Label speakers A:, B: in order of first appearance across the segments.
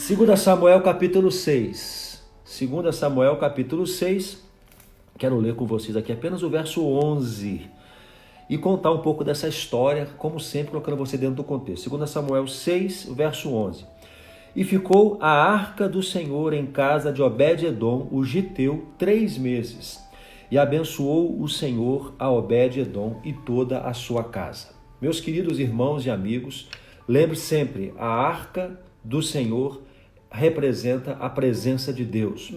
A: 2 Samuel capítulo 6. 2 Samuel capítulo 6. Quero ler com vocês aqui apenas o verso 11 e contar um pouco dessa história, como sempre, colocando você dentro do contexto. 2 Samuel 6, verso 11. E ficou a arca do Senhor em casa de Obed-edom, o giteu, 3 meses. E abençoou o Senhor a Obed-edom e toda a sua casa. Meus queridos irmãos e amigos, lembre sempre, a arca do Senhor representa a presença de Deus.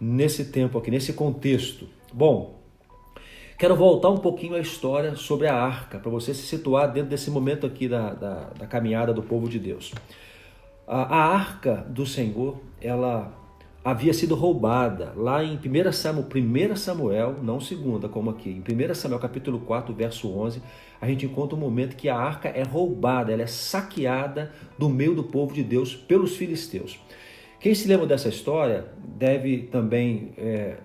A: Nesse tempo aqui, nesse contexto. Bom, quero voltar um pouquinho à história sobre a arca, para você se situar dentro desse momento aqui da caminhada do povo de Deus. A arca do Senhor, ela havia sido roubada lá em 1 Samuel, não 2, como aqui. Em 1 Samuel capítulo 4, verso 11, a gente encontra um momento que a arca é roubada, ela é saqueada do meio do povo de Deus pelos filisteus. Quem se lembra dessa história deve também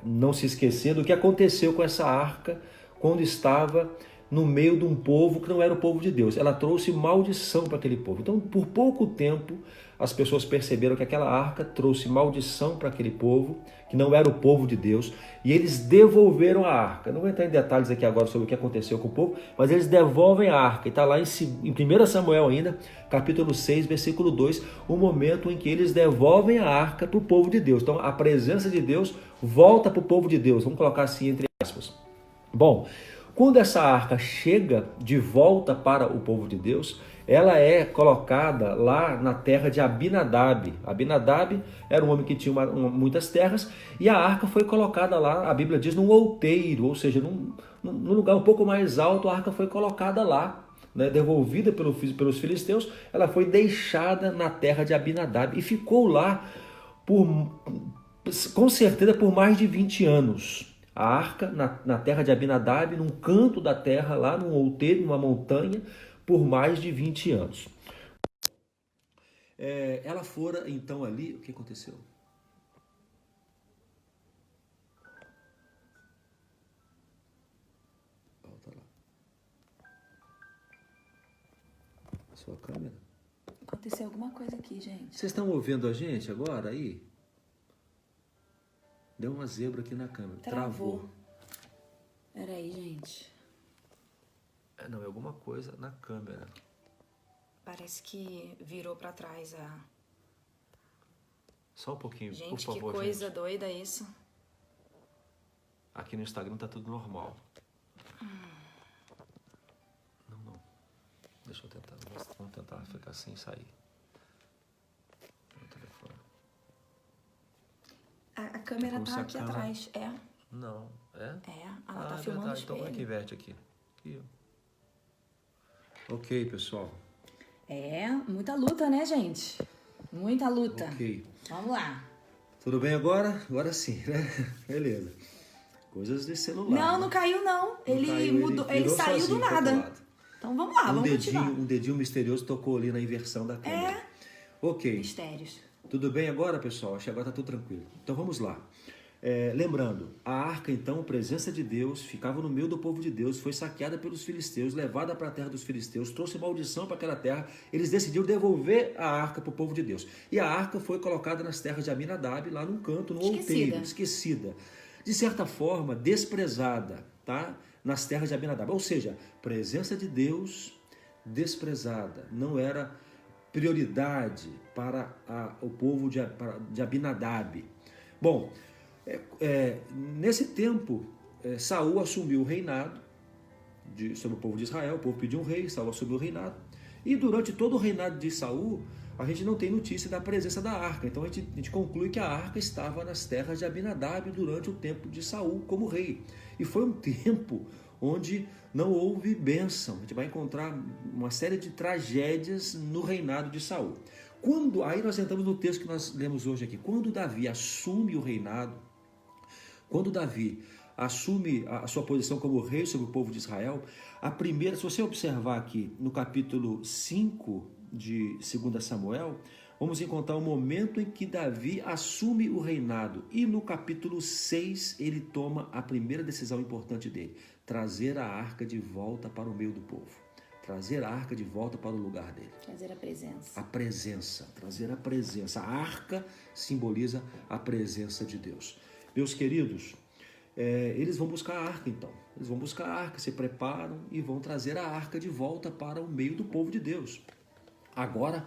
A: não se esquecer do que aconteceu com essa arca quando estava no meio de um povo que não era o povo de Deus. Ela trouxe maldição para aquele povo. Então, por pouco tempo, as pessoas perceberam que aquela arca trouxe maldição para aquele povo, que não era o povo de Deus, e eles devolveram a arca. Não vou entrar em detalhes aqui agora sobre o que aconteceu com o povo, mas eles devolvem a arca. E está lá em 1 Samuel ainda, capítulo 6, versículo 2, o momento em que eles devolvem a arca para o povo de Deus. Então, a presença de Deus volta para o povo de Deus. Vamos colocar assim entre aspas. Bom, quando essa arca chega de volta para o povo de Deus, ela é colocada lá na terra de Abinadab. Abinadab era um homem que tinha muitas terras e a arca foi colocada lá, a Bíblia diz, num outeiro, ou seja, num lugar um pouco mais alto, a arca foi colocada lá, né, devolvida pelos filisteus, ela foi deixada na terra de Abinadab e ficou lá com certeza por mais de 20 anos. A arca na terra de Abinadab, num canto da terra, lá num outeiro, numa montanha, por mais de 20 anos. Ela fora então ali, o que aconteceu? Volta lá. A sua câmera?
B: Aconteceu alguma coisa aqui, gente.
A: Vocês estão ouvindo a gente agora aí? Deu uma zebra aqui na câmera. Travou.
B: Peraí, gente.
A: Não, é alguma coisa na câmera.
B: Parece que virou pra trás a...
A: Só um pouquinho,
B: gente,
A: por favor,
B: que coisa
A: gente.
B: doida isso.
A: Aqui no Instagram tá tudo normal. Não. Deixa eu tentar. Vamos tentar ficar sem sair. No telefone.
B: A câmera tá aqui atrás,
A: Não, é?
B: Ela tá filmando o espelho.
A: Então como é que inverte aqui? Aqui, ó. Ok, pessoal.
B: Muita luta, né, gente? Muita luta.
A: Ok.
B: Vamos lá.
A: Tudo bem agora? Agora sim, né? Beleza. Coisas de celular.
B: Não caiu não. Ele mudou, ele saiu do nada. Então vamos lá, vamos continuar.
A: Um dedinho misterioso tocou ali na inversão da câmera. Ok.
B: Mistérios.
A: Tudo bem agora, pessoal? Acho que agora tá tudo tranquilo. Então vamos lá. Lembrando, a arca, então, presença de Deus, ficava no meio do povo de Deus, foi saqueada pelos filisteus, levada para a terra dos filisteus, trouxe maldição para aquela terra, eles decidiram devolver a arca para o povo de Deus. E a arca foi colocada nas terras de Abinadab, lá num canto, num outeiro, esquecida. De certa forma, desprezada, tá? Nas terras de Abinadab. Ou seja, presença de Deus desprezada, não era prioridade para o povo de Abinadab. Bom, nesse tempo, Saul assumiu o reinado sobre o povo de Israel. O povo pediu um rei, Saul assumiu o reinado. E durante todo o reinado de Saul, a gente não tem notícia da presença da arca. Então a gente conclui que a arca estava nas terras de Abinadab durante o tempo de Saul como rei. E foi um tempo onde não houve bênção. A gente vai encontrar uma série de tragédias no reinado de Saul. Aí nós entramos no texto que nós lemos hoje aqui. Quando Davi assume o reinado, quando Davi assume a sua posição como rei sobre o povo de Israel, se você observar aqui no capítulo 5 de 2 Samuel, vamos encontrar o momento em que Davi assume o reinado. E no capítulo 6 ele toma a primeira decisão importante dele: trazer a arca de volta para o meio do povo. trazer a arca de volta para o lugar dele.
B: Trazer a presença.
A: A presença, trazer a presença. A arca simboliza a presença de Deus. Meus queridos, eles vão buscar a arca então. Eles vão buscar a arca, se preparam e vão trazer a arca de volta para o meio do povo de Deus. Agora,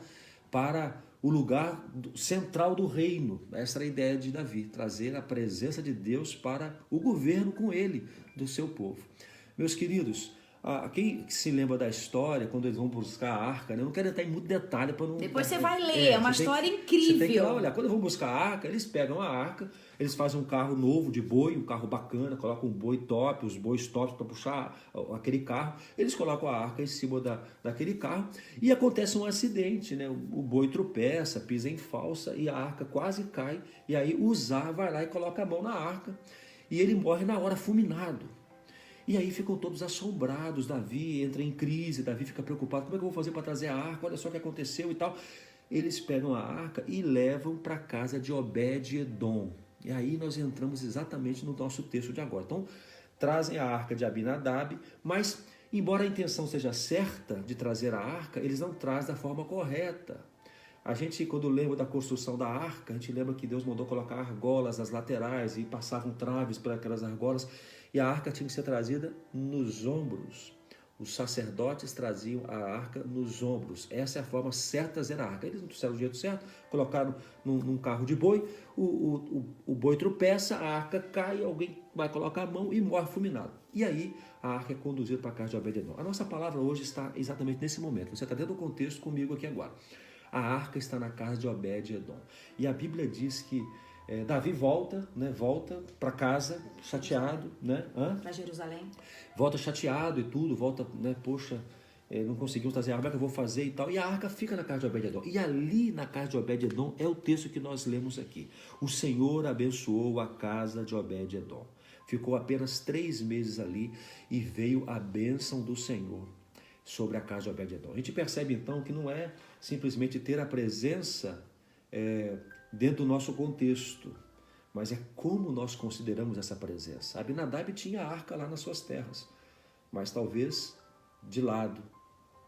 A: para o lugar central do reino. Essa era a ideia de Davi, trazer a presença de Deus para o governo com ele, do seu povo. Meus queridos, quem se lembra da história, quando eles vão buscar a arca, né? Eu não quero entrar em muito detalhe para não...
B: Depois você vai ler, é uma história incrível.
A: Você tem que ir lá olhar. Quando eles vão buscar a arca, eles pegam a arca, eles fazem um carro novo de boi, um carro bacana, colocam um boi top, os bois tops para puxar aquele carro. Eles colocam a arca em cima daquele carro e acontece um acidente, né? O boi tropeça, pisa em falsa e a arca quase cai. E aí Uzá vai lá e coloca a mão na arca e ele morre na hora, fulminado. E aí ficam todos assombrados, Davi entra em crise, Davi fica preocupado, como é que eu vou fazer para trazer a arca, olha só o que aconteceu e tal. Eles pegam a arca e levam para a casa de Obed-Edom. E aí nós entramos exatamente no nosso texto de agora. Então, trazem a arca de Abinadab, mas embora a intenção seja certa de trazer a arca, eles não trazem da forma correta. A gente, quando lembra da construção da arca, a gente lembra que Deus mandou colocar argolas nas laterais e passavam traves por aquelas argolas. E a arca tinha que ser trazida nos ombros. Os sacerdotes traziam a arca nos ombros. Essa é a forma certa de trazer a arca. Eles não trouxeram o jeito certo, colocaram num carro de boi, o boi tropeça, a arca cai, alguém vai colocar a mão e morre fulminado. E aí a arca é conduzida para a casa de Obed-Edom. A nossa palavra hoje está exatamente nesse momento. Você está dentro do contexto comigo aqui agora. A arca está na casa de Obed-Edom. E a Bíblia diz que Davi volta, né? Volta para casa chateado, né?
B: Para Jerusalém.
A: Volta chateado e tudo, volta, né? Poxa, não conseguimos trazer a arca, como é que eu vou fazer e tal. E a arca fica na casa de Obed-Edom. E ali na casa de Obed-Edom é o texto que nós lemos aqui. O Senhor abençoou a casa de Obed-Edom. Ficou apenas 3 meses ali e veio a bênção do Senhor sobre a casa de Obed-Edom. A gente percebe então que não é simplesmente ter a presença dentro do nosso contexto, mas é como nós consideramos essa presença. Abinadab tinha a arca lá nas suas terras, mas talvez de lado,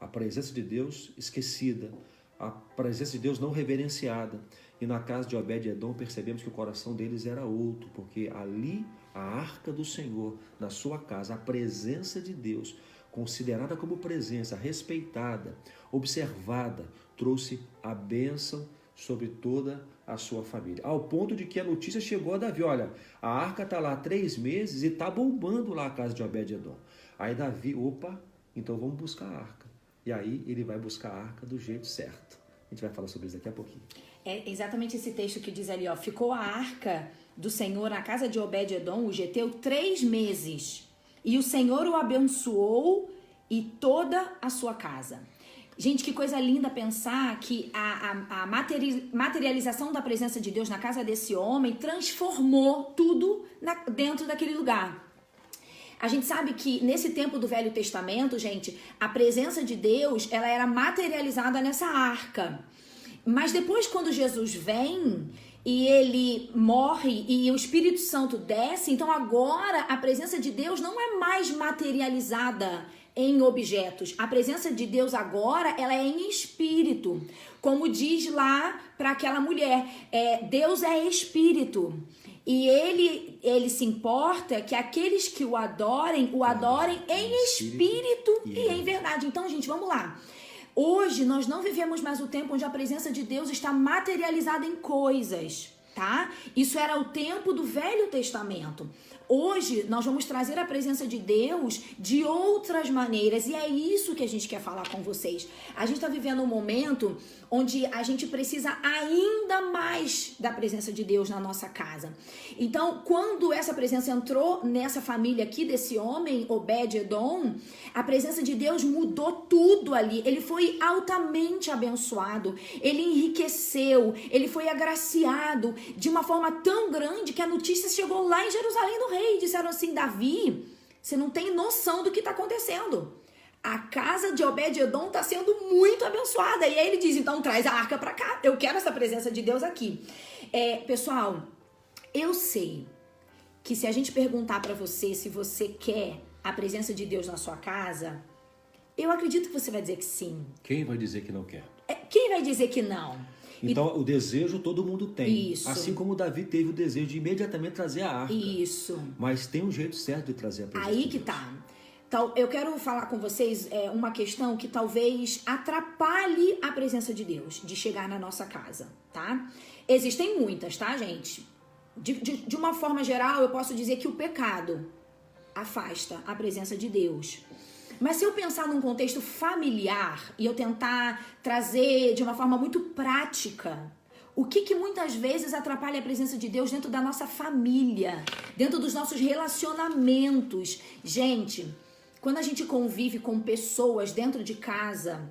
A: a presença de Deus esquecida, a presença de Deus não reverenciada. E na casa de Obed-Edom percebemos que o coração deles era outro, porque ali a arca do Senhor, na sua casa, a presença de Deus, considerada como presença, respeitada, observada, trouxe a bênção sobre toda a sua família. Ao ponto de que a notícia chegou a Davi, olha, a arca está lá há 3 meses e está bombando lá a casa de Obed-Edom. Aí Davi, então vamos buscar a arca. E aí ele vai buscar a arca do jeito certo. A gente vai falar sobre isso daqui a pouquinho.
B: É exatamente esse texto que diz ali, ficou a arca do Senhor na casa de Obed-Edom, o geteu, 3 meses. E o Senhor o abençoou e toda a sua casa. Gente, que coisa linda pensar que a materialização da presença de Deus na casa desse homem transformou tudo dentro daquele lugar. A gente sabe que nesse tempo do Velho Testamento, gente, a presença de Deus, ela era materializada nessa arca. Mas depois, quando Jesus vem e ele morre e o Espírito Santo desce, então agora a presença de Deus não é mais materializada em objetos. A presença de Deus agora, ela é em espírito. Como diz lá para aquela mulher, Deus é espírito. E ele se importa que aqueles que o adorem em espírito e em verdade. Então, gente, vamos lá. Hoje nós não vivemos mais o tempo onde a presença de Deus está materializada em coisas, tá? Isso era o tempo do Velho Testamento. Hoje nós vamos trazer a presença de Deus de outras maneiras e é isso que a gente quer falar com vocês. A gente está vivendo um momento onde a gente precisa ainda mais da presença de Deus na nossa casa. Então, quando essa presença entrou nessa família aqui desse homem, Obed-Edom, a presença de Deus mudou tudo ali. Ele foi altamente abençoado, ele enriqueceu, ele foi agraciado de uma forma tão grande que a notícia chegou lá em Jerusalém do rei. Disseram assim, Davi, você não tem noção do que está acontecendo. A casa de Obed-Edom está sendo muito abençoada. E aí ele diz, então traz a arca para cá. Eu quero essa presença de Deus aqui. Pessoal, eu sei que se a gente perguntar para você se você quer a presença de Deus na sua casa, Eu acredito que você vai dizer que sim.
A: Quem vai dizer que não quer?
B: Quem vai dizer que não?
A: Então, o desejo todo mundo tem.
B: Isso.
A: Assim como Davi teve o desejo de imediatamente trazer a arca.
B: Isso.
A: Mas tem um jeito certo de trazer a presença
B: Aí
A: de
B: que
A: Deus.
B: tá. Então, eu quero falar com vocês uma questão que talvez atrapalhe a presença de Deus, de chegar na nossa casa, tá? Existem muitas, tá, gente? De uma forma geral, eu posso dizer que o pecado afasta a presença de Deus. Mas se eu pensar num contexto familiar e eu tentar trazer de uma forma muito prática, o que muitas vezes atrapalha a presença de Deus dentro da nossa família, dentro dos nossos relacionamentos? Gente, quando a gente convive com pessoas dentro de casa,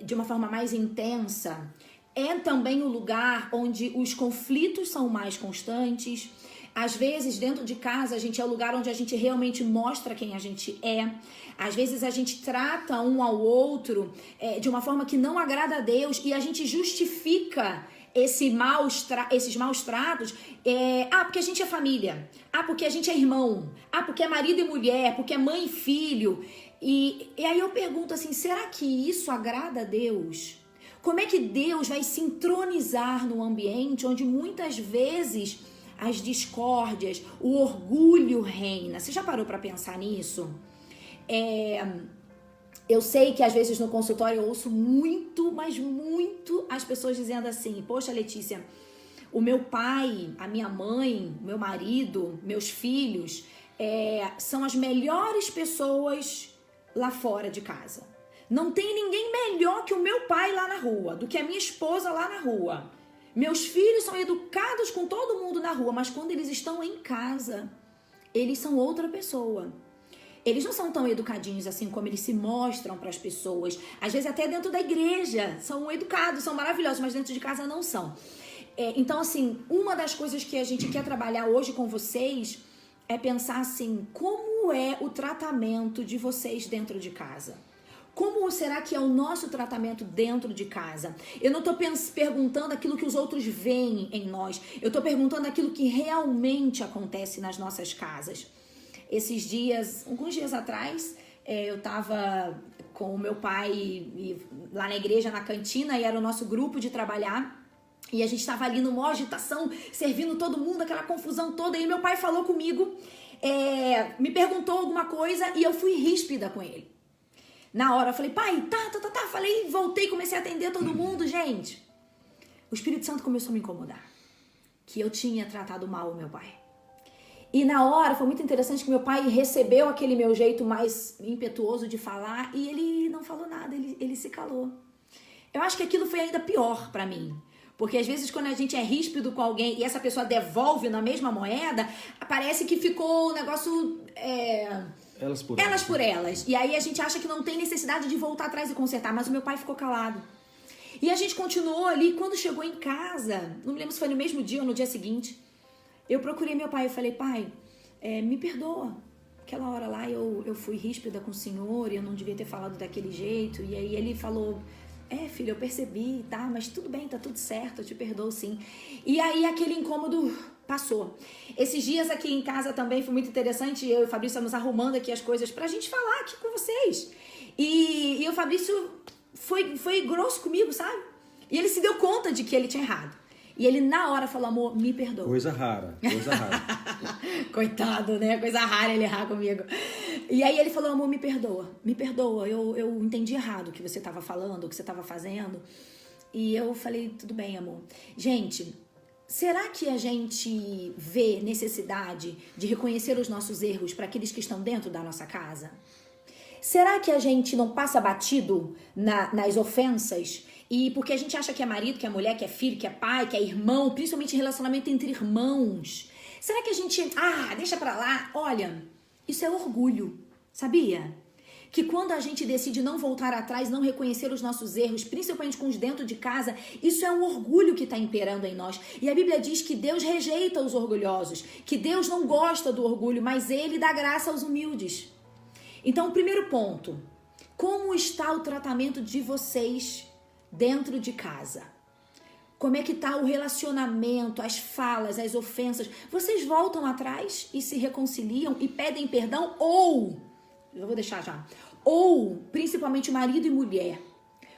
B: de uma forma mais intensa, é também o lugar onde os conflitos são mais constantes. Às vezes, dentro de casa, a gente é o lugar onde a gente realmente mostra quem a gente é. Às vezes, a gente trata um ao outro de uma forma que não agrada a Deus e a gente justifica esses maus tratos. Porque a gente é família. Porque a gente é irmão. Porque é marido e mulher. Porque é mãe e filho. E aí eu pergunto assim, será que isso agrada a Deus? Como é que Deus vai se entronizar num ambiente onde muitas vezes as discórdias, o orgulho reina? Você já parou para pensar nisso? Eu sei que às vezes no consultório eu ouço muito, mas muito as pessoas dizendo assim, poxa, Letícia, o meu pai, a minha mãe, meu marido, meus filhos são as melhores pessoas lá fora de casa. Não tem ninguém melhor que o meu pai lá na rua, do que a minha esposa lá na rua. Meus filhos são educados com todo mundo na rua, mas quando eles estão em casa, eles são outra pessoa. Eles não são tão educadinhos assim como eles se mostram para as pessoas. Às vezes até dentro da igreja são educados, são maravilhosos, mas dentro de casa não são. Então, assim, uma das coisas que a gente quer trabalhar hoje com vocês é pensar assim, como é o tratamento de vocês dentro de casa? Como será que é o nosso tratamento dentro de casa? Eu não estou perguntando aquilo que os outros veem em nós. Eu estou perguntando aquilo que realmente acontece nas nossas casas. Alguns dias atrás, eu estava com o meu pai lá na igreja, na cantina, e era o nosso grupo de trabalhar. E a gente estava ali numa agitação, servindo todo mundo, aquela confusão toda. E meu pai falou comigo, me perguntou alguma coisa e eu fui ríspida com ele. Na hora eu falei, pai, tá. Falei, voltei, comecei a atender todo mundo, gente. O Espírito Santo começou a me incomodar. Que eu tinha tratado mal o meu pai. E na hora foi muito interessante que meu pai recebeu aquele meu jeito mais impetuoso de falar e ele não falou nada, ele se calou. Eu acho que aquilo foi ainda pior pra mim. Porque às vezes quando a gente é ríspido com alguém e essa pessoa devolve na mesma moeda, parece que ficou o negócio... Elas por elas. E aí a gente acha que não tem necessidade de voltar atrás e consertar. Mas o meu pai ficou calado. E a gente continuou ali. Quando chegou em casa, não me lembro se foi no mesmo dia ou no dia seguinte, eu procurei meu pai. Eu falei, pai, me perdoa. Aquela hora lá eu fui ríspida com o senhor e eu não devia ter falado daquele jeito. E aí ele falou, filho, eu percebi, tá? Mas tudo bem, tá tudo certo, eu te perdoo sim. E aí aquele incômodo passou. Esses dias aqui em casa também foi muito interessante. Eu e o Fabrício estamos arrumando aqui as coisas pra gente falar aqui com vocês. E o Fabrício foi grosso comigo, sabe? E ele se deu conta de que ele tinha errado. E ele na hora falou, amor, me perdoa.
A: Coisa rara.
B: Coitado, né? Coisa rara ele errar comigo. E aí ele falou, amor, me perdoa. Eu entendi errado o que você estava falando, o que você estava fazendo. E eu falei, tudo bem, amor. Gente, será que a gente vê necessidade de reconhecer os nossos erros para aqueles que estão dentro da nossa casa? Será que a gente não passa batido nas ofensas? E porque a gente acha que é marido, que é mulher, que é filho, que é pai, que é irmão, principalmente relacionamento entre irmãos. Será que a gente... deixa pra lá. Olha, isso é orgulho, sabia? Que quando a gente decide não voltar atrás, não reconhecer os nossos erros, principalmente com os dentro de casa, isso é um orgulho que está imperando em nós. E a Bíblia diz que Deus rejeita os orgulhosos, que Deus não gosta do orgulho, mas Ele dá graça aos humildes. Então, o primeiro ponto, como está o tratamento de vocês dentro de casa? Como é que está o relacionamento, as falas, as ofensas? Vocês voltam atrás e se reconciliam e pedem perdão? Ou, eu vou deixar já, Ou, principalmente marido e mulher,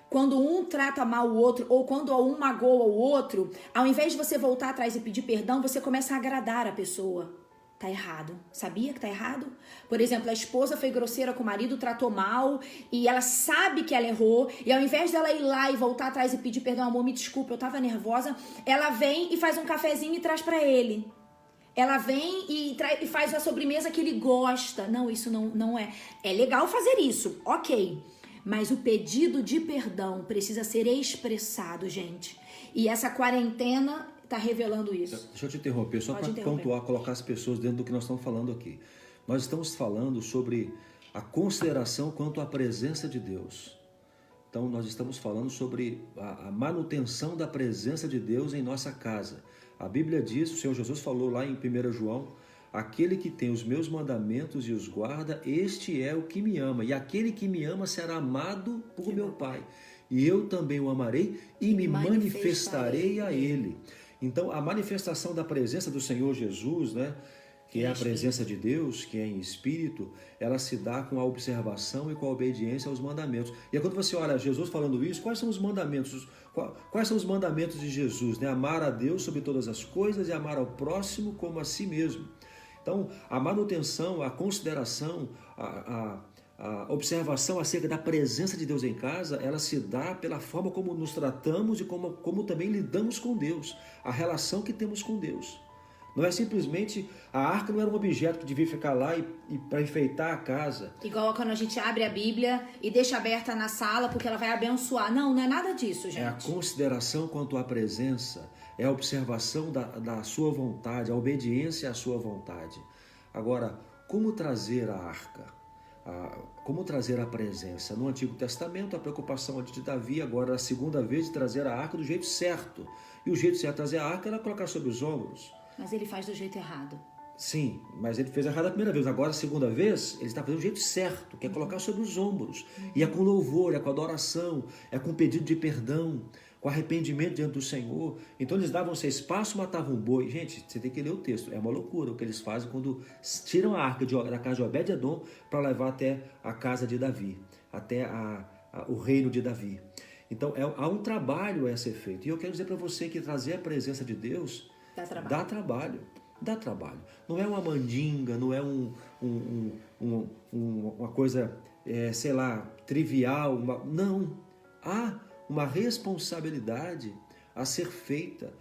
B: quando um trata mal o outro, ou quando um magoa o outro, ao invés de você voltar atrás e pedir perdão, você começa a agradar a pessoa. Tá errado. Sabia que tá errado? Por exemplo, a esposa foi grosseira com o marido, tratou mal, e ela sabe que ela errou, e ao invés dela ir lá e voltar atrás e pedir perdão, amor, me desculpa, eu tava nervosa, ela vem e faz um cafezinho e traz pra ele. Ela vem e faz a sobremesa que ele gosta. Não, isso não é. É legal fazer isso, ok. Mas o pedido de perdão precisa ser expressado, gente. E essa quarentena tá revelando isso.
A: Deixa eu te interromper, só para pontuar, colocar as pessoas dentro do que nós estamos falando aqui. Nós estamos falando sobre a consideração quanto à presença de Deus. Então, nós estamos falando sobre a manutenção da presença de Deus em nossa casa. A Bíblia diz, o Senhor Jesus falou lá em 1 João, aquele que tem os meus mandamentos e os guarda, este é o que me ama. E aquele que me ama será amado por meu Pai. E eu também o amarei e me manifestarei a ele. Então, a manifestação da presença do Senhor Jesus, né, que é a presença de Deus, que é em espírito, ela se dá com a observação e com a obediência aos mandamentos. E aí, quando você olha Jesus falando isso, quais são os mandamentos? Quais são os mandamentos de Jesus? Né? Amar a Deus sobre todas as coisas e amar ao próximo como a si mesmo. Então, a manutenção, a consideração, a observação acerca da presença de Deus em casa, ela se dá pela forma como nos tratamos e como também lidamos com Deus, a relação que temos com Deus. Não é simplesmente, a arca não era um objeto que devia ficar lá e para enfeitar a casa.
B: Igual quando a gente abre a Bíblia e deixa aberta na sala porque ela vai abençoar. Não é nada disso, gente.
A: É a consideração quanto à presença, é a observação da sua vontade, a obediência à sua vontade. Agora, como trazer a arca? Como trazer a presença? No Antigo Testamento, a preocupação de Davi, agora a segunda vez, de trazer a arca do jeito certo. E o jeito certo de trazer a arca era colocar sobre os ombros.
B: Mas ele faz do jeito errado.
A: Sim, mas ele fez errado a primeira vez. Agora, a segunda vez, ele está fazendo do jeito certo, que é colocar sobre os ombros. E é com louvor, é com adoração, é com pedido de perdão, com arrependimento diante do Senhor. Então eles davam 6 passos, matavam um boi. Gente, você tem que ler o texto. É uma loucura o que eles fazem quando tiram a arca da casa de Obed-Edom para levar até a casa de Davi, até o reino de Davi. Então há um trabalho a ser feito. E eu quero dizer para você que trazer a presença de Deus dá trabalho. Dá trabalho. Não é uma mandinga, não é uma coisa, sei lá, trivial. Não. Há uma responsabilidade a ser feita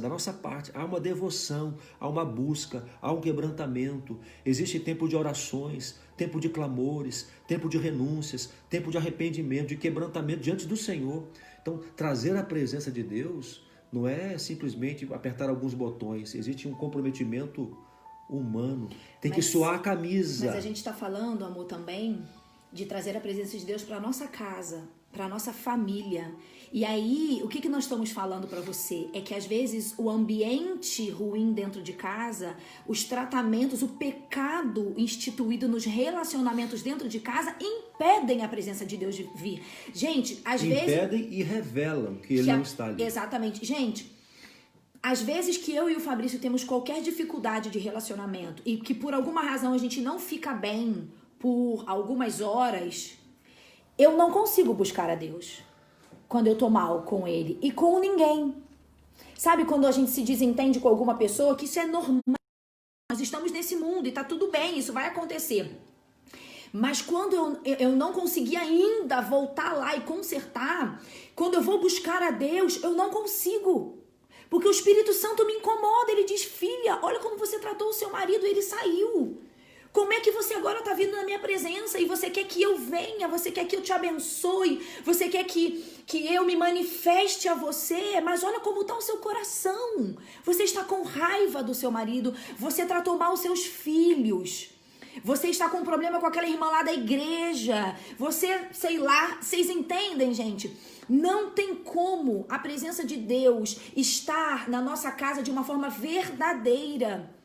A: da nossa parte. Há uma devoção, há uma busca, há um quebrantamento. Existe tempo de orações, tempo de clamores, tempo de renúncias, tempo de arrependimento, de quebrantamento diante do Senhor. Então, trazer a presença de Deus não é simplesmente apertar alguns botões. Existe um comprometimento humano. Tem que suar a camisa.
B: Mas a gente está falando, amor, também de trazer a presença de Deus para a nossa casa, para a nossa família. E aí, o que nós estamos falando para você? É que às vezes o ambiente ruim dentro de casa, os tratamentos, o pecado instituído nos relacionamentos dentro de casa impedem a presença de Deus de vir. Gente, às vezes...
A: Impedem e revelam que ele não está ali.
B: Exatamente. Gente, às vezes que eu e o Fabrício temos qualquer dificuldade de relacionamento e que por alguma razão a gente não fica bem por algumas horas, eu não consigo buscar a Deus quando eu tô mal com ele e com ninguém. Sabe quando a gente se desentende com alguma pessoa, que isso é normal, nós estamos nesse mundo e tá tudo bem, isso vai acontecer. Mas quando eu não consegui ainda voltar lá e consertar, quando eu vou buscar a Deus, eu não consigo. Porque o Espírito Santo me incomoda, ele diz, filha, olha como você tratou o seu marido, ele saiu. Como é que você agora está vindo na minha presença e você quer que eu venha, você quer que eu te abençoe, você quer que eu me manifeste a você, mas olha como está o seu coração. Você está com raiva do seu marido, você tratou mal os seus filhos, você está com um problema com aquela irmã lá da igreja, você, sei lá, vocês entendem, gente? Não tem como a presença de Deus estar na nossa casa de uma forma verdadeira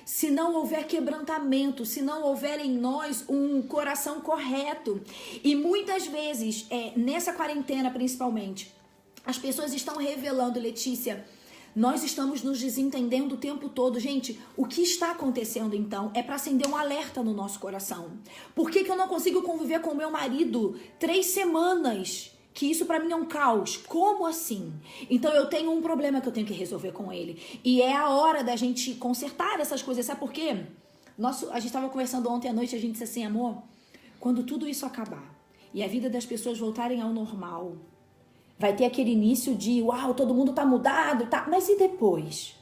B: se não houver quebrantamento, se não houver em nós um coração correto. E muitas vezes, nessa quarentena principalmente, as pessoas estão revelando, Letícia, Nós estamos nos desentendendo o tempo todo. Gente, o que está acontecendo então é para acender um alerta no nosso coração. Por que eu não consigo conviver com o meu marido 3 semanas? Que isso para mim é um caos. Como assim? Então eu tenho um problema que eu tenho que resolver com ele. E é a hora da gente consertar essas coisas. Sabe por quê? A gente estava conversando ontem à noite, a gente disse assim, amor, quando tudo isso acabar e a vida das pessoas voltarem ao normal, vai ter aquele início de, uau, todo mundo tá mudado, tá? Mas e depois?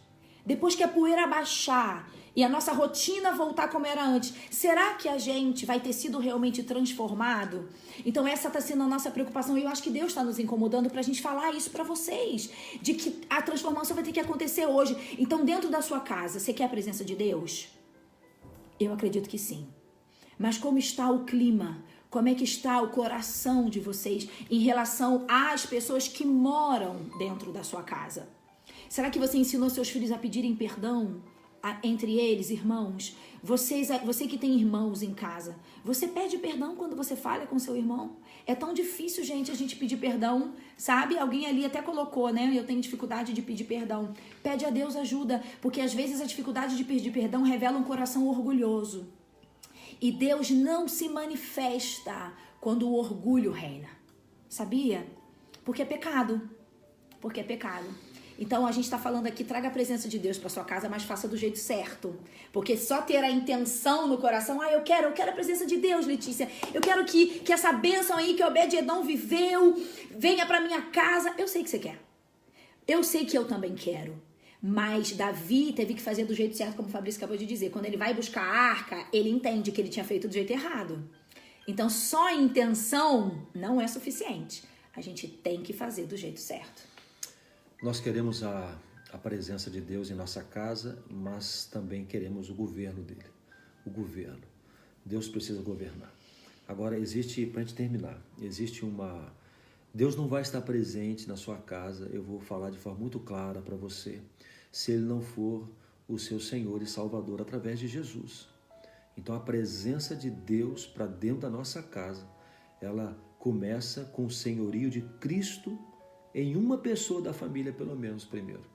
B: Depois que a poeira baixar e a nossa rotina voltar como era antes, será que a gente vai ter sido realmente transformado? Então essa está sendo a nossa preocupação e eu acho que Deus está nos incomodando para a gente falar isso para vocês, de que a transformação vai ter que acontecer hoje. Então dentro da sua casa, você quer a presença de Deus? Eu acredito que sim. Mas como está o clima? Como é que está o coração de vocês em relação às pessoas que moram dentro da sua casa? Será que você ensinou seus filhos a pedirem perdão entre eles, irmãos? Você que tem irmãos em casa, você pede perdão quando você fala com seu irmão? É tão difícil, gente, a gente pedir perdão, sabe? Alguém ali até colocou, né? Eu tenho dificuldade de pedir perdão. Pede a Deus ajuda, porque às vezes a dificuldade de pedir perdão revela um coração orgulhoso. E Deus não se manifesta quando o orgulho reina. Sabia? Porque é pecado. Porque é pecado. Então a gente está falando aqui, traga a presença de Deus para sua casa, mas faça do jeito certo. Porque só ter a intenção no coração, eu quero a presença de Deus, Letícia. Eu quero que essa bênção aí que Obed-Edom viveu venha para minha casa. Eu sei que você quer. Eu sei que eu também quero. Mas Davi teve que fazer do jeito certo, como o Fabrício acabou de dizer. Quando ele vai buscar a arca, ele entende que ele tinha feito do jeito errado. Então, só a intenção não é suficiente. A gente tem que fazer do jeito certo.
A: Nós queremos a presença de Deus em nossa casa, mas também queremos o governo dele. O governo. Deus precisa governar. Agora, existe, para a gente terminar, Deus não vai estar presente na sua casa, eu vou falar de forma muito clara para você, se Ele não for o seu Senhor e Salvador através de Jesus. Então a presença de Deus para dentro da nossa casa, ela começa com o senhorio de Cristo em uma pessoa da família, pelo menos primeiro.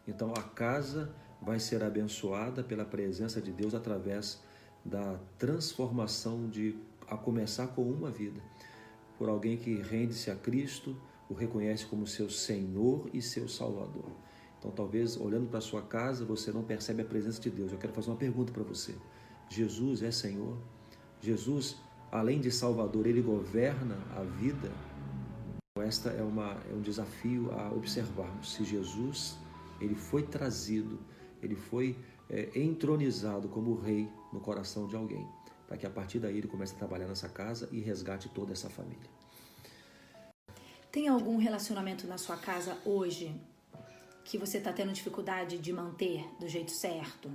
A: Então a casa vai ser abençoada pela presença de Deus através da transformação a começar com uma vida. Por alguém que rende-se a Cristo, o reconhece como seu Senhor e seu Salvador. Então, talvez, olhando para a sua casa, você não percebe a presença de Deus. Eu quero fazer uma pergunta para você. Jesus é Senhor? Jesus, além de Salvador, Ele governa a vida? Esta é um desafio a observarmos. Se Jesus, Ele foi trazido, Ele foi entronizado como rei no coração de alguém, para que a partir daí ele comece a trabalhar nessa casa e resgate toda essa família.
B: Tem algum relacionamento na sua casa hoje que você está tendo dificuldade de manter do jeito certo?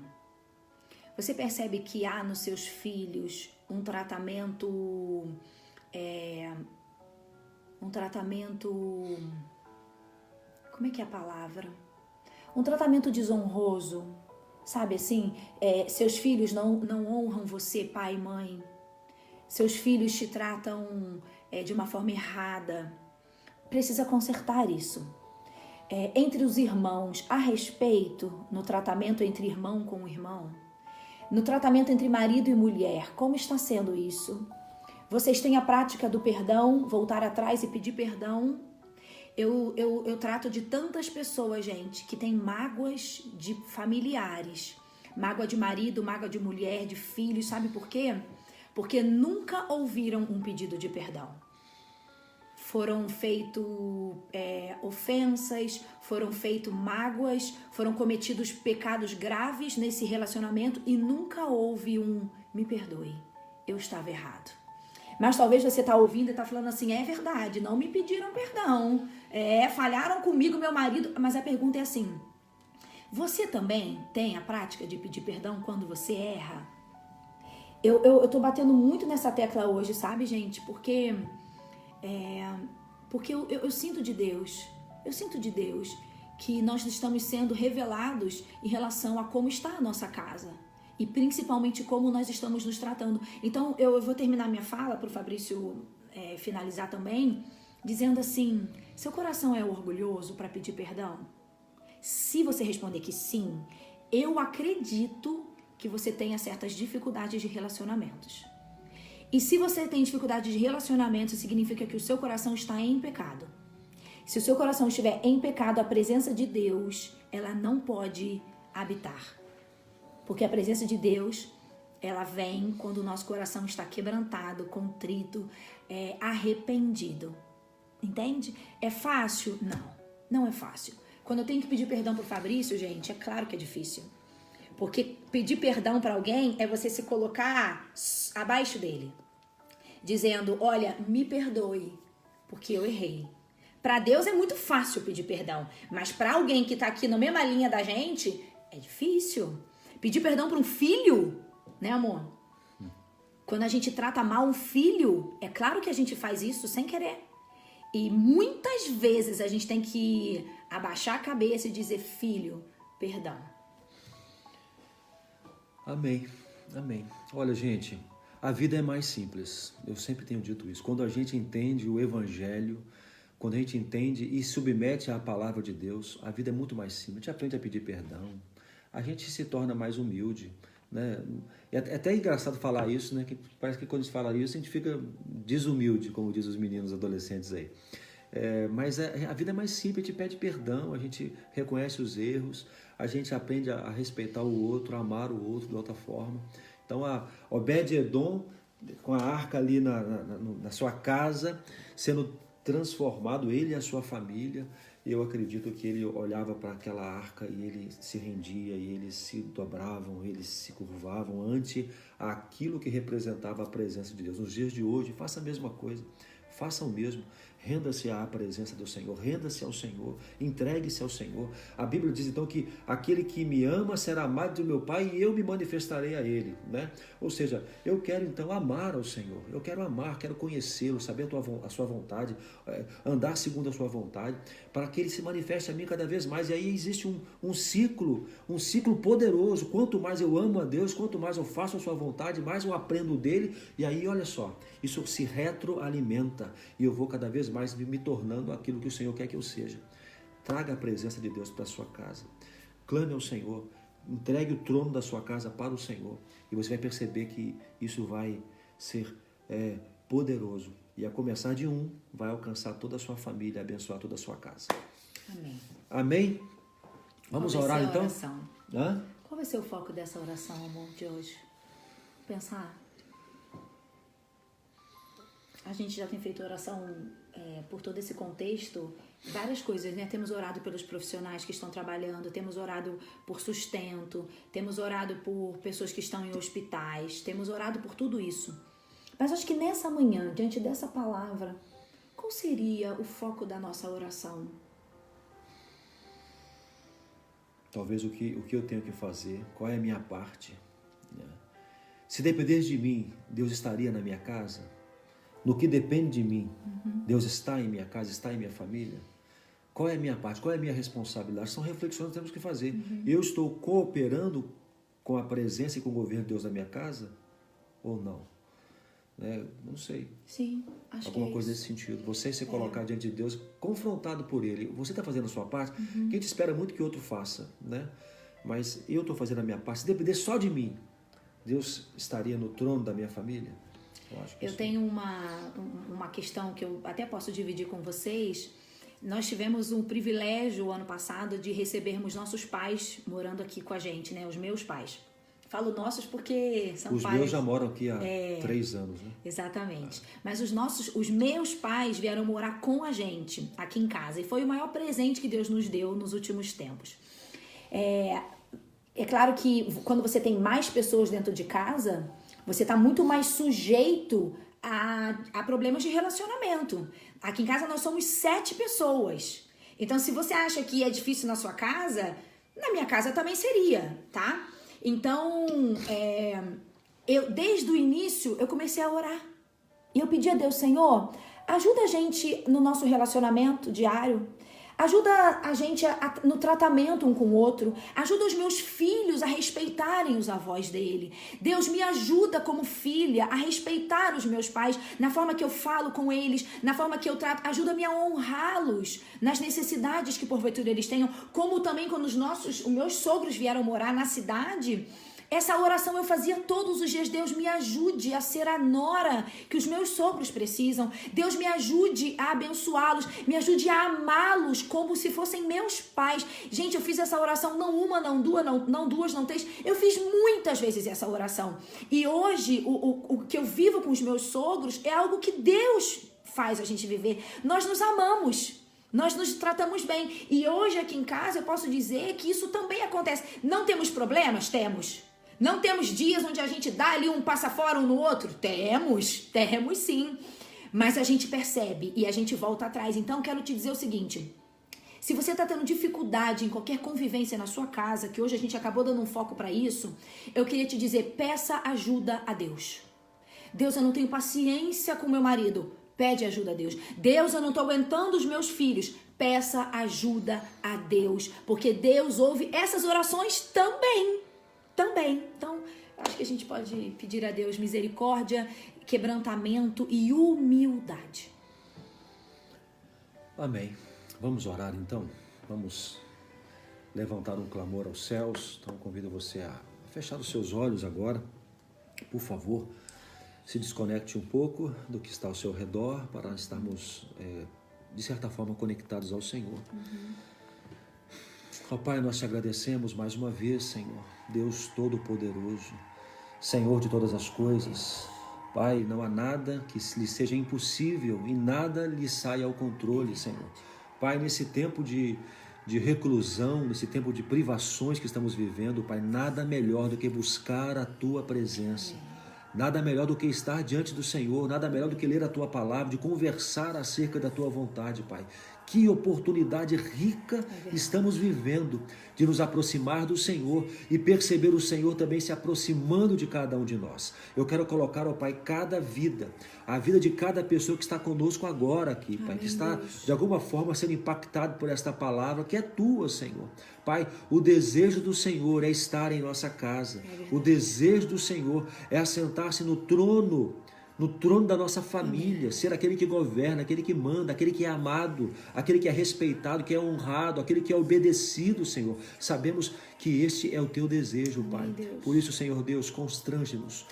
B: Você percebe que há nos seus filhos um tratamento, como é que é a palavra? Um tratamento desonroso, sabe assim? Seus filhos não honram você, pai e mãe. Seus filhos te tratam de uma forma errada. Precisa consertar isso. Entre os irmãos, há respeito no tratamento entre irmão com irmão? No tratamento entre marido e mulher, como está sendo isso? Vocês têm a prática do perdão, voltar atrás e pedir perdão? Eu trato de tantas pessoas, gente, que têm mágoas de familiares. Mágoa de marido, mágoa de mulher, de filhos, sabe por quê? Porque nunca ouviram um pedido de perdão. Foram feitas ofensas, foram feitas mágoas, foram cometidos pecados graves nesse relacionamento e nunca houve me perdoe, eu estava errado. Mas talvez você está ouvindo e está falando assim, é verdade, não me pediram perdão, falharam comigo, meu marido, mas a pergunta é assim, você também tem a prática de pedir perdão quando você erra? Eu tô batendo muito nessa tecla hoje, sabe, gente? Porque eu sinto de Deus, que nós estamos sendo revelados em relação a como está a nossa casa e principalmente como nós estamos nos tratando. Então eu vou terminar minha fala para o Fabrício finalizar também, dizendo assim, seu coração é orgulhoso para pedir perdão? Se você responder que sim, eu acredito que você tenha certas dificuldades de relacionamentos. E se você tem dificuldade de relacionamento, significa que o seu coração está em pecado. Se o seu coração estiver em pecado, a presença de Deus, ela não pode habitar. Porque a presença de Deus, ela vem quando o nosso coração está quebrantado, contrito, arrependido. Entende? É fácil? Não, não é fácil. Quando eu tenho que pedir perdão pro Fabrício, gente, é claro que é difícil. Porque pedir perdão para alguém é você se colocar abaixo dele. Dizendo, olha, me perdoe, porque eu errei. Para Deus é muito fácil pedir perdão. Mas para alguém que tá aqui na mesma linha da gente, é difícil. Pedir perdão para um filho, né, amor? Quando a gente trata mal um filho, é claro que a gente faz isso sem querer. E muitas vezes a gente tem que abaixar a cabeça e dizer, filho, perdão.
A: Amém, amém. Olha, gente, a vida é mais simples. Eu sempre tenho dito isso. Quando a gente entende o Evangelho, quando a gente entende e submete à palavra de Deus, a vida é muito mais simples. A gente aprende a pedir perdão, a gente se torna mais humilde, né? É até engraçado falar isso, né? Que parece que quando a gente fala isso, a gente fica desumilde, como diz os meninos adolescentes aí. Mas a vida é mais simples, a gente pede perdão, a gente reconhece os erros, a gente aprende a respeitar o outro, a amar o outro de outra forma. Então, a Obed-Edom, com a arca ali na sua casa, sendo transformado, ele e a sua família, eu acredito que ele olhava para aquela arca e ele se rendia, e eles se dobravam, eles se curvavam ante aquilo que representava a presença de Deus. Nos dias de hoje, faça a mesma coisa, faça o mesmo. Renda-se à presença do Senhor, renda-se ao Senhor, entregue-se ao Senhor. A Bíblia diz então que aquele que me ama será amado do meu Pai e eu me manifestarei a Ele, né? Ou seja, eu quero então amar ao Senhor, eu quero amar, quero conhecê-lo, saber a sua vontade, andar segundo a sua vontade, para que Ele se manifeste a mim cada vez mais. E aí existe um ciclo poderoso. Quanto mais eu amo a Deus, quanto mais eu faço a sua vontade, mais eu aprendo dele. E aí, olha só, isso se retroalimenta e eu vou cada vez mais me tornando aquilo que o Senhor quer que eu seja. Traga a presença de Deus para a sua casa. Clame ao Senhor. Entregue o trono da sua casa para o Senhor. E você vai perceber que isso vai ser poderoso. E a começar de vai alcançar toda a sua família, abençoar toda a sua casa.
B: Amém.
A: Amém? Vamos orar então? Hã?
B: Qual vai ser o foco dessa oração, amor, de hoje? Pensar. A gente já tem feito oração por todo esse contexto, várias coisas, né? Temos orado pelos profissionais que estão trabalhando, temos orado por sustento, temos orado por pessoas que estão em hospitais, temos orado por tudo isso. Mas acho que nessa manhã, diante dessa palavra, qual seria o foco da nossa oração?
A: Talvez o que eu tenho que fazer, qual é a minha parte, né? Se dependesse de mim, Deus estaria na minha casa? No que depende de mim, Deus está em minha casa, está em minha família? Qual é a minha parte? Qual é a minha responsabilidade? São reflexões que temos que fazer. Eu estou cooperando com a presença e com o governo de Deus na minha casa? Ou não? Não sei.
B: Sim, acho
A: alguma
B: que é
A: coisa
B: isso.
A: nesse sentido. Você se colocar diante de Deus, confrontado por Ele. Você está fazendo a sua parte? Que a gente espera muito que outro faça, né? Mas eu estou fazendo a minha parte. Se depender só de mim, Deus estaria no trono da minha família?
B: Eu tenho uma questão que eu até posso dividir com vocês. Nós tivemos o privilégio, ano passado, de recebermos nossos pais morando aqui com a gente, né? Os meus pais. Falo nossos porque são
A: os
B: pais...
A: Os meus já moram aqui há 3 anos, né?
B: Exatamente. Mas os meus pais vieram morar com a gente aqui em casa. E foi o maior presente que Deus nos deu nos últimos tempos. É claro que quando você tem mais pessoas dentro de casa, você está muito mais sujeito a problemas de relacionamento. Aqui em casa nós somos 7 pessoas. Então, se você acha que é difícil na sua casa, na minha casa também seria, tá? Então, desde o início, eu comecei a orar. E eu pedi a Deus, Senhor, ajuda a gente no nosso relacionamento diário. Ajuda a gente no tratamento um com o outro. Ajuda os meus filhos a respeitarem os avós dele. Deus, me ajuda como filha a respeitar os meus pais na forma que eu falo com eles, na forma que eu trato. Ajuda-me a honrá-los nas necessidades que porventura eles tenham. Como também quando os meus sogros vieram morar na cidade, essa oração eu fazia todos os dias. Deus, me ajude a ser a nora que os meus sogros precisam. Deus, me ajude a abençoá-los. Me ajude a amá-los como se fossem meus pais. Gente, eu fiz essa oração não uma, não duas, não duas, não três. Eu fiz muitas vezes essa oração. E hoje, o que eu vivo com os meus sogros é algo que Deus faz a gente viver. Nós nos amamos. Nós nos tratamos bem. E hoje aqui em casa eu posso dizer que isso também acontece. Não temos problemas? Temos. Não temos dias onde a gente dá ali um passa fora um no outro? Temos sim. Mas a gente percebe e a gente volta atrás. Então, quero te dizer o seguinte. Se você está tendo dificuldade em qualquer convivência na sua casa, que hoje a gente acabou dando um foco para isso, eu queria te dizer, peça ajuda a Deus. Deus, eu não tenho paciência com meu marido. Pede ajuda a Deus. Deus, eu não estou aguentando os meus filhos. Peça ajuda a Deus. Porque Deus ouve essas orações também. Então, acho que a gente pode pedir a Deus misericórdia, quebrantamento e humildade.
A: Amém. Vamos orar então? Vamos levantar um clamor aos céus. Então convido você a fechar os seus olhos agora. Por favor, se desconecte um pouco do que está ao seu redor para estarmos, de certa forma, conectados ao Senhor. Ó Pai, nós te agradecemos mais uma vez, Senhor, Deus Todo-Poderoso, Senhor de todas as coisas. Pai, não há nada que lhe seja impossível e nada lhe saia ao controle, Senhor. Pai, nesse tempo de reclusão, nesse tempo de privações que estamos vivendo, Pai, nada melhor do que buscar a Tua presença. Nada melhor do que estar diante do Senhor, nada melhor do que ler a Tua palavra, de conversar acerca da Tua vontade, Pai. Que oportunidade rica estamos vivendo de nos aproximar do Senhor e perceber o Senhor também se aproximando de cada um de nós. Eu quero colocar, ó Pai, cada vida, a vida de cada pessoa que está conosco agora aqui, Pai, que está de alguma forma sendo impactado por esta palavra que é Tua, Senhor. Pai, o desejo do Senhor é estar em nossa casa. O desejo do Senhor é assentar-se no trono da nossa família, ser aquele que governa, aquele que manda, aquele que é amado, aquele que é respeitado, que é honrado, aquele que é obedecido, Senhor. Sabemos que este é o Teu desejo, Pai. Por isso, Senhor Deus, constrange-nos,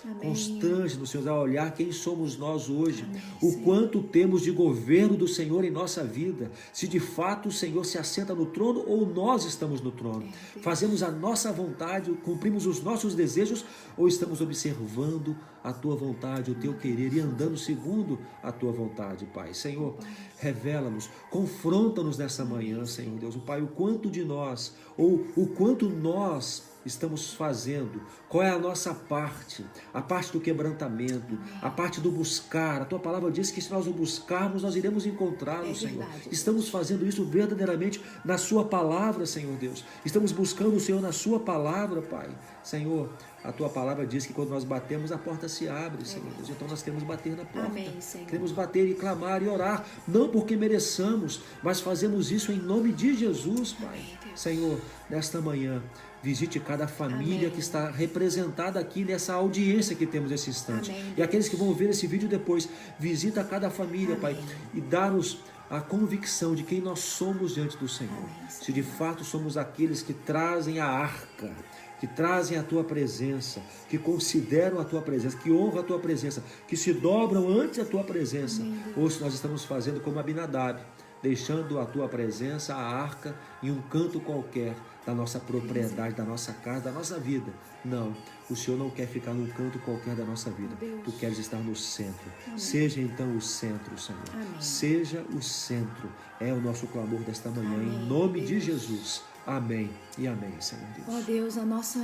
A: Senhor, a olhar quem somos nós hoje, o quanto temos de governo do Senhor em nossa vida, se de fato o Senhor se assenta no trono ou nós estamos no trono. Fazemos a nossa vontade, cumprimos os nossos desejos ou estamos observando a Tua vontade, o Teu querer e andando segundo a Tua vontade, Pai. Senhor, revela-nos, confronta-nos nessa manhã, Senhor Deus. Pai, o quanto de nós, ou o quanto nós estamos fazendo, qual é a nossa parte, a parte do quebrantamento, a parte do buscar. A Tua palavra diz que se nós o buscarmos, nós iremos encontrá-lo, Senhor. Estamos fazendo isso verdadeiramente na Sua palavra, Senhor Deus. Estamos buscando o Senhor na Sua palavra, Pai. Senhor, a Tua palavra diz que quando nós batemos, a porta se abre, Senhor Deus. Então nós queremos bater na porta. Queremos bater e clamar e orar, não porque mereçamos, mas fazemos isso em nome de Jesus, Pai. Senhor, nesta manhã, visite cada família que está representada aqui nessa audiência que temos nesse instante. E aqueles que vão ver esse vídeo depois, visita cada família, Pai, e dá-nos a convicção de quem nós somos diante do Senhor. Se de fato somos aqueles que trazem a arca, que trazem a Tua presença, que consideram a Tua presença, que honram a Tua presença, que se dobram ante a Tua presença, ou se nós estamos fazendo como Abinadab, deixando a Tua presença, a arca, em um canto qualquer da nossa propriedade, da nossa casa, da nossa vida. Não, o Senhor não quer ficar num canto qualquer da nossa vida. Tu queres estar no centro. Seja então o centro, Senhor. Seja o centro. É o nosso clamor desta manhã, em nome de Jesus. Amém e amém, Senhor Deus.
B: Ó Deus, a nossa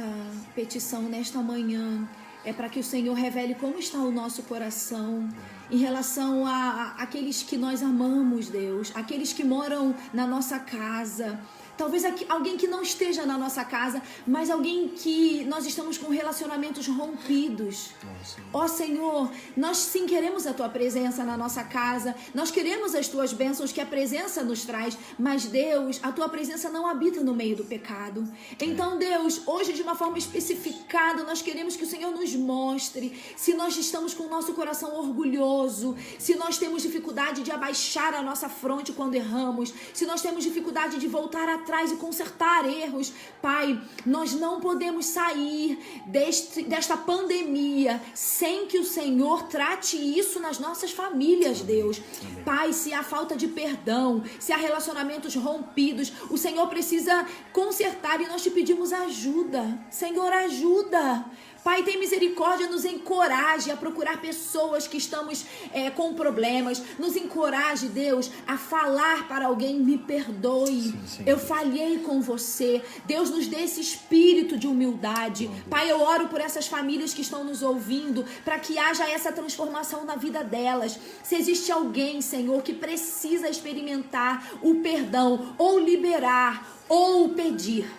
B: petição nesta manhã é para que o Senhor revele como está o nosso coração em relação a aqueles que nós amamos, Deus, aqueles que moram na nossa casa. Talvez alguém que não esteja na nossa casa, mas alguém que nós estamos com relacionamentos rompidos. Ó Senhor, nós sim queremos a Tua presença na nossa casa, nós queremos as Tuas bênçãos que a presença nos traz, mas Deus, a Tua presença não habita no meio do pecado. Então Deus, hoje de uma forma especificada, nós queremos que o Senhor nos mostre se nós estamos com o nosso coração orgulhoso, se nós temos dificuldade de abaixar a nossa fronte quando erramos, se nós temos dificuldade de voltar atrás e consertar erros. Pai, nós não podemos sair desta pandemia sem que o Senhor trate isso nas nossas famílias, Deus. Pai, se há falta de perdão, se há relacionamentos rompidos, o Senhor precisa consertar e nós te pedimos ajuda. Senhor, ajuda. Pai, tem misericórdia, nos encoraje a procurar pessoas que estamos com problemas. Nos encoraje, Deus, a falar para alguém, me perdoe, eu falhei com você. Deus, nos dê esse espírito de humildade. Pai, eu oro por essas famílias que estão nos ouvindo, para que haja essa transformação na vida delas. Se existe alguém, Senhor, que precisa experimentar o perdão, ou liberar, ou pedir,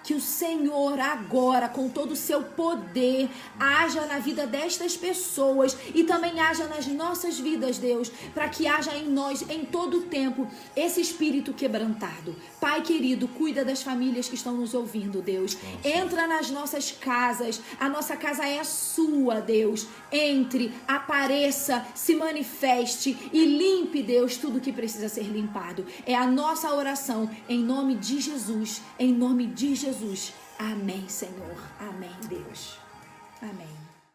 B: que o Senhor agora, com todo o seu poder, haja na vida destas pessoas e também haja nas nossas vidas, Deus, para que haja em nós, em todo o tempo, esse espírito quebrantado. Pai querido, cuida das famílias que estão nos ouvindo, Deus. Entra nas nossas casas, a nossa casa é sua, Deus. Entre, apareça, se manifeste e limpe, Deus, tudo que precisa ser limpado. É a nossa oração, em nome de Jesus, em nome de Jesus. Amém, Senhor. Amém, Deus. Amém.